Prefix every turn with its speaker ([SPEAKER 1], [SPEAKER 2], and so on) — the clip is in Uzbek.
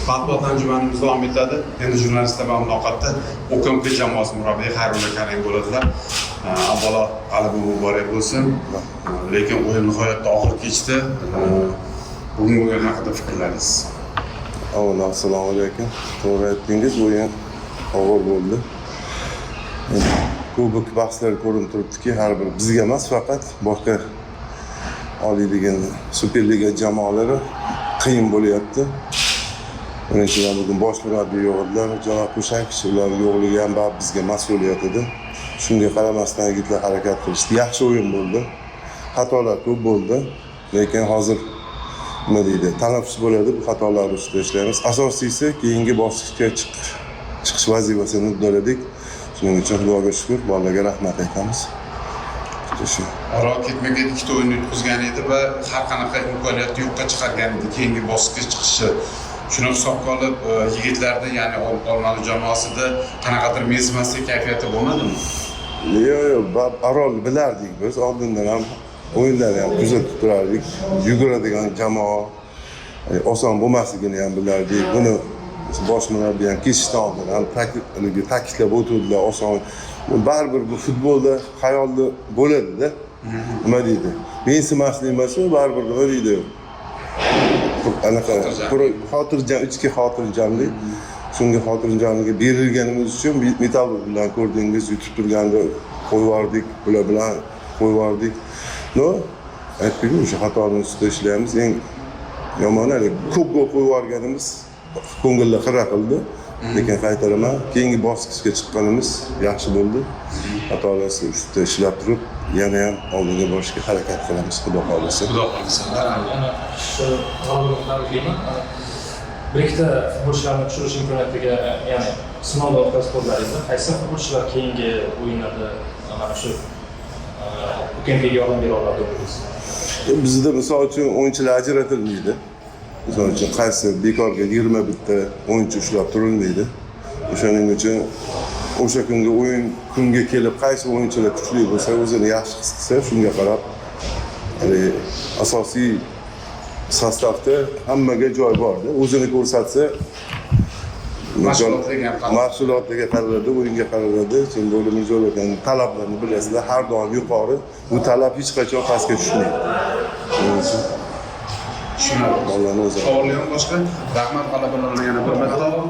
[SPEAKER 1] Matbuot anjumanimiz davom etadi. Endi jurnalistlar bilan muloqotda O'kmk jamoasi murabbiyi Xayrulla Karim bo'ladilar. Avvalo qalbi muborak bo'lsin. Lekin o'yin nihoyatda og'ir kechdi. Bugungi o'yin haqida fikrlaringiz?
[SPEAKER 2] Avvalo assalomu alaykum. To'g'ri aytdingiz, o'yin og'ir bo'ldi. Kubok bahslari ko'rinib turibdiki, har bir bizga emas, faqat boshqa Oliy Liga, Super Liga jamoalari qiyin bo'lyapti. Birinchidan bugun bosh murabbiy yo'q edilar, Janob Kushankich, ular yo'qligi ham bizga mas'uliyat edi. Shunga qaramasdan yigitlar harakat qilishdi. Yaxshi o'yin bo'ldi. Xatolar ko'p bo'ldi, lekin hozir nima deydi, tanaffus bo'ladi, bu xatolar ustida ishlaymiz. Asosiysi keyingi bosqichga chiqish vazifasini uddaladik. Shuning uchun Xudoga shukr, bolalarga rahmat aytamiz.
[SPEAKER 1] Oro ketma-ket ikkita o'yin yutqizgan edi va har qanaqa imkoniyatni yo'qqa chiqargan edi keyingi bosqichga chiqishi. Shuni hisobga olib, yigitlarda, ya'ni Olmaliq jamoasida qanaqadir mensimaslik kayfiyati bo'lmadimi?
[SPEAKER 2] Yo'q, Orolni bilardik biz. Oldindan ham o'yinlarni ham kuzatib turardik. Yuguradigan jamoa, oson bo'lmasligini ham bilardik. Buni bosh murabbiy ham ketishdan oldin ham ta'kidlab o'tdilar, oson. Baribir bu futbolda xayolli bo'ladi-da. Nima deydi? Mensimaslik emas, baribir nima deydi? Anaqa xotirjam, ichki xotirjamlik. Shunga xotirjamlikka berilganimiz uchun Metal bilan ko'rdingiz, yutib turganda qo'yvardik, bular bilan qo'yvardik. No, aytdik-ku, o'sha xatoni ustida ishlaymiz. Eng yomoni ko'p gol qo'yvarganimiz ko'ngilni xira qildi. Lekin qaytaraman, keyingi bosqichga chiqqanimiz yaxshi bo'ldi. Xatolar ustida ishlab turib, yana ham oldinga borishga harakat qilamiz, Xudo xohlasa.
[SPEAKER 1] Xudo xohlasa.
[SPEAKER 3] Ana shu g'olibliklarni deyman. Bir ikkita futbolchilarni tushirish imkoniyatiga, ya'ni sinovlar o'tkazib ko'rdilaringizmi? Qaysi futbolchilar keyingi o'yinlarda mana shu O'kmkga yordam bera oladi dedingiz?
[SPEAKER 2] Bizda misol uchun o'yinchilar ajratilmaydi. Misol uchun qaysi bekorga 20 bitta o'yinchi ushlab turilmaydi. O'shaning uchun o'sha kunga kunga kelib qaysi o'yinchilar kuchli bo'lsa, o'zini yaxshi his qilsa, shunga qarab asosiy sostavda hammaga joy borda. O'zini ko'rsatsa, mahsulotlarga qaraladi, o'yinga qaraladi. Sen bo'limiz yo'lagan talablarni bilasizlar, har doim yuqori. Bu talab hech qachon pastga tushmaydi.
[SPEAKER 1] Tushunarli. Savollar boshqa? Rahmat, g'alabalar yana bir marta.